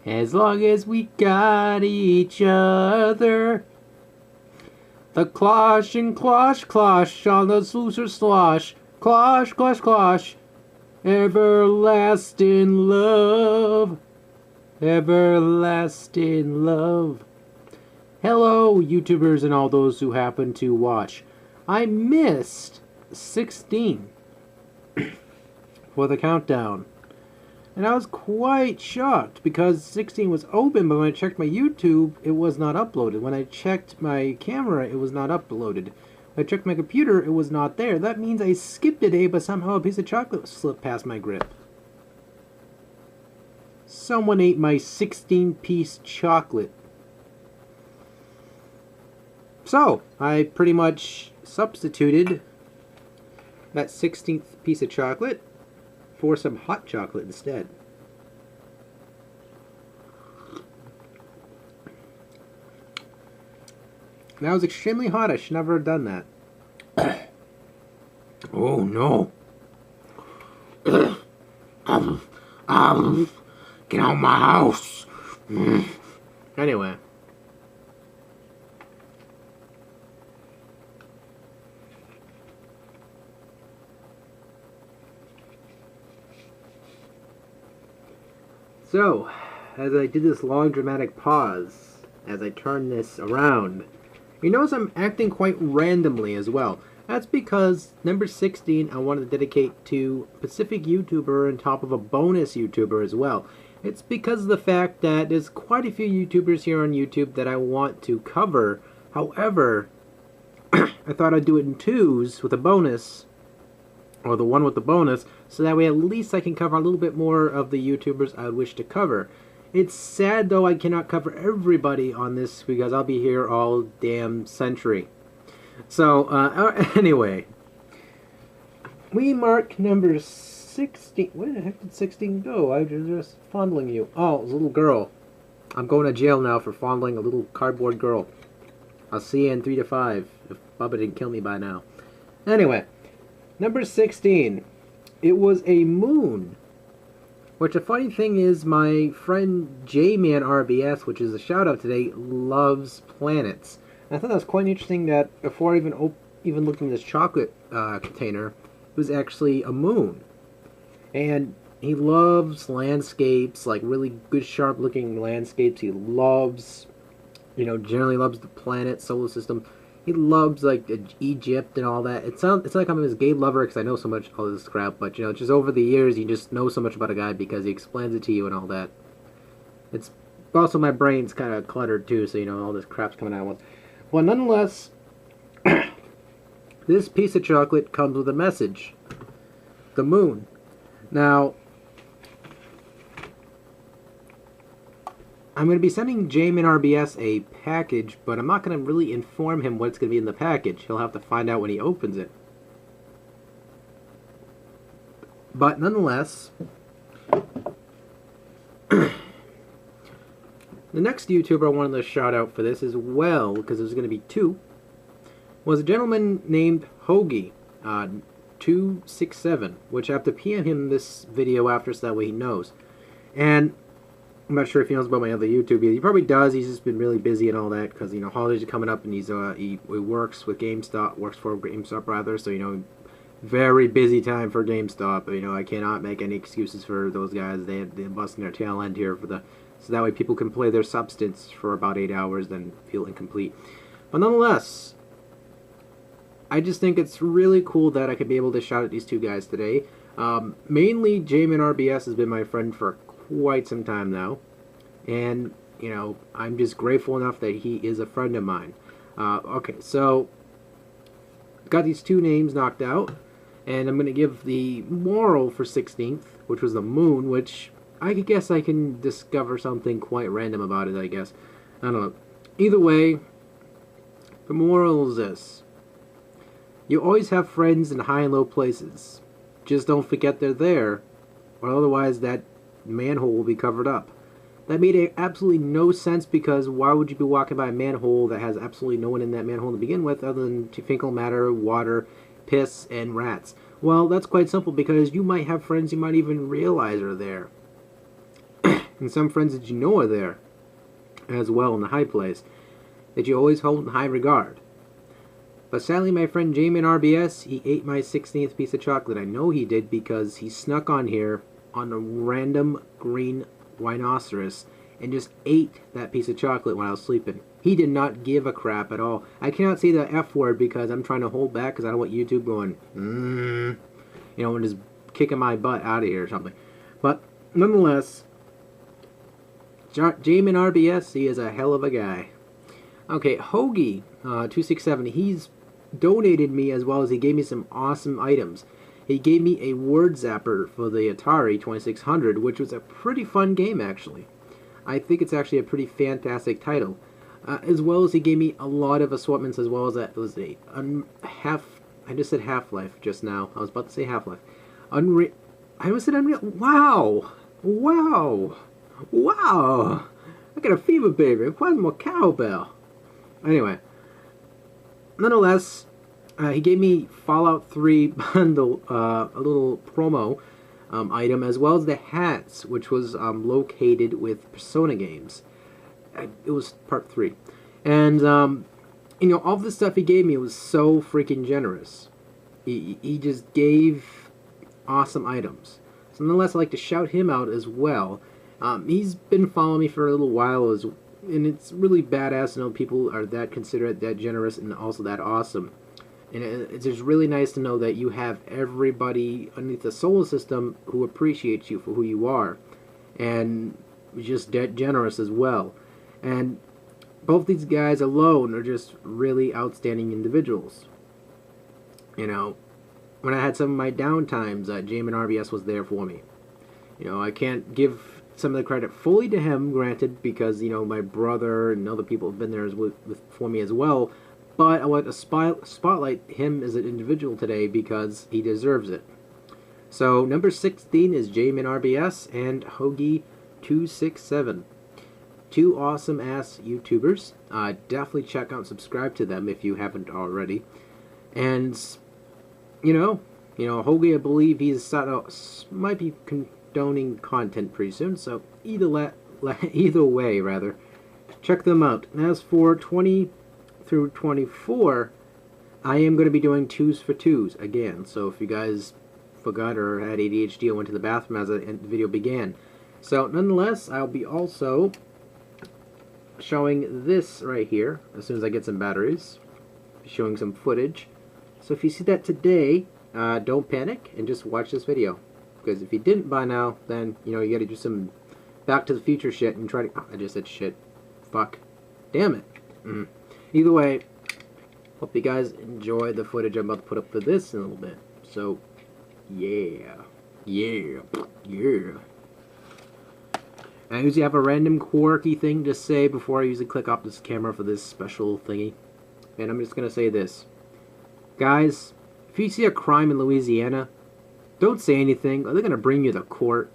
As long as we got each other. The closh and closh closh on the sluicer slosh. Closh, closh, closh. Everlasting love. Everlasting love. Hello, YouTubers and all those who happen to watch. I missed 16 for the countdown. And I was quite shocked because 16 was open, but when I checked my YouTube, it was not uploaded. When I checked my camera, it was not uploaded. When I checked my computer, it was not there. That means I skipped a day, but somehow a piece of chocolate slipped past my grip. Someone ate my 16-piece chocolate. So, I pretty much substituted that 16th piece of chocolate for some hot chocolate instead. That was extremely hot. I should never have done that. Oh no. Get out of my house. Anyway. So, as I did this long dramatic pause, as I turn this around, you notice I'm acting quite randomly as well. That's because number 16 I wanted to dedicate to Pacific YouTuber on top of a bonus YouTuber as well. It's because of the fact that there's quite a few YouTubers here on YouTube that I want to cover. However, I thought I'd do it in twos with a bonus, or the one with the bonus, so that way at least I can cover a little bit more of the YouTubers I would wish to cover. It's sad though I cannot cover everybody on this because I'll be here all damn century. So, anyway, we mark number 16. Where the heck did 16 go? I was just fondling you. Oh, it was a little girl. I'm going to jail now for fondling a little cardboard girl. I'll see you in 3 to 5 if Bubba didn't kill me by now. Anyway. Number 16, it was a moon, which the funny thing is my friend Jmanrbs, which is a shout out today, loves planets. And I thought that was quite interesting that before I even looked in this chocolate container, it was actually a moon. And he loves landscapes, like really good sharp looking landscapes. He loves, generally loves the planet, solar system. He loves, like, Egypt and all that. It's like I'm his gay lover because I know so much all this crap, but, just over the years, you just know so much about a guy because he explains it to you and all that. It's also my brain's kind of cluttered, too, so, all this crap's coming out at once. Well, nonetheless, this piece of chocolate comes with a message. The moon. Now, I'm going to be sending Jmanrbs a package, but I'm not going to really inform him what's going to be in the package. He'll have to find out when he opens it. But nonetheless, the next YouTuber I wanted to shout out for this as well, because there's going to be two, was a gentleman named Hogie267, which I have to PM him this video after so that way he knows. And I'm not sure if he knows about my other YouTube. He probably does. He's just been really busy and all that because holidays are coming up, and he works with GameStop, works for GameStop rather. So very busy time for GameStop. I cannot make any excuses for those guys. They're busting their tail end here so that way people can play their substance for about 8 hours, then feel incomplete. But nonetheless, I just think it's really cool that I could be able to shout at these two guys today. Mainly, Jmanrbs has been my friend for quite some time now, and I'm just grateful enough that he is a friend of mine. Okay, so got these two names knocked out, and I'm going to give the moral for 16th, which was the moon, which I guess I can discover something quite random about it, I guess. I don't know. Either way, the moral is this. You always have friends in high and low places. Just don't forget they're there, or otherwise that manhole will be covered up. That made absolutely no sense because why would you be walking by a manhole that has absolutely no one in that manhole to begin with other than fecal matter, water, piss, and rats? Well, that's quite simple because you might have friends you might even realize are there. and some friends that you know are there as well in the high place that you always hold in high regard. But sadly, my friend Jmanrbs, he ate my 16th piece of chocolate. I know he did because he snuck on here on a random green rhinoceros and just ate that piece of chocolate when I was sleeping. He did not give a crap at all. I cannot say the F word because I'm trying to hold back because I don't want YouTube going, you know, and just kicking my butt out of here or something. But nonetheless, Jmanrbs, he is a hell of a guy. Okay, Hogie267, he's donated me as well as he gave me some awesome items. He gave me a word zapper for the Atari 2600, which was a pretty fun game actually. I think it's actually a pretty fantastic title. As well as he gave me a lot of assortments as well as that. It was a I just said Half-Life just now. I was about to say Half-Life. I almost said Unreal. Wow! Wow! Wow! I got a fever, baby. Where's my cowbell? Anyway. Nonetheless, he gave me Fallout 3 bundle, a little promo item, as well as the hats, which was located with Persona games. It was part 3. And, you know, all the stuff he gave me was so freaking generous. He just gave awesome items. So nonetheless, I'd like to shout him out as well. He's been following me for a little while, and it's really badass to know people are that considerate, that generous, and also that awesome. And it's just really nice to know that you have everybody underneath the solar system who appreciates you for who you are. And just that generous as well. And both these guys alone are just really outstanding individuals. You know, when I had some of my downtimes, Jmanrbs was there for me. You know, I can't give some of the credit fully to him, granted, because, you know, my brother and other people have been there for me as well. But I want to spotlight him as an individual today because he deserves it. So, number 16 is Jmanrbs and Hogie267. Two awesome-ass YouTubers. Definitely check out and subscribe to them if you haven't already. And, you know, Hogie, I believe he's might be condoning content pretty soon. So, either way, rather, check them out. And as for 20 through 24, I am going to be doing 2s for 2s again. So if you guys forgot or had ADHD, I went to the bathroom as the video began. So nonetheless, I'll be also showing this right here as soon as I get some batteries, showing some footage. So if you see that today, don't panic and just watch this video, because if you didn't by now, then you know you got to do some Back to the Future shit and try to. Oh, I just said shit. Fuck. Damn it. Either way, hope you guys enjoy the footage I'm about to put up for this in a little bit. So, yeah. I usually have a random quirky thing to say before I usually click off this camera for this special thingy. And I'm just going to say this. Guys, if you see a crime in Louisiana, don't say anything, or they're going to bring you to court.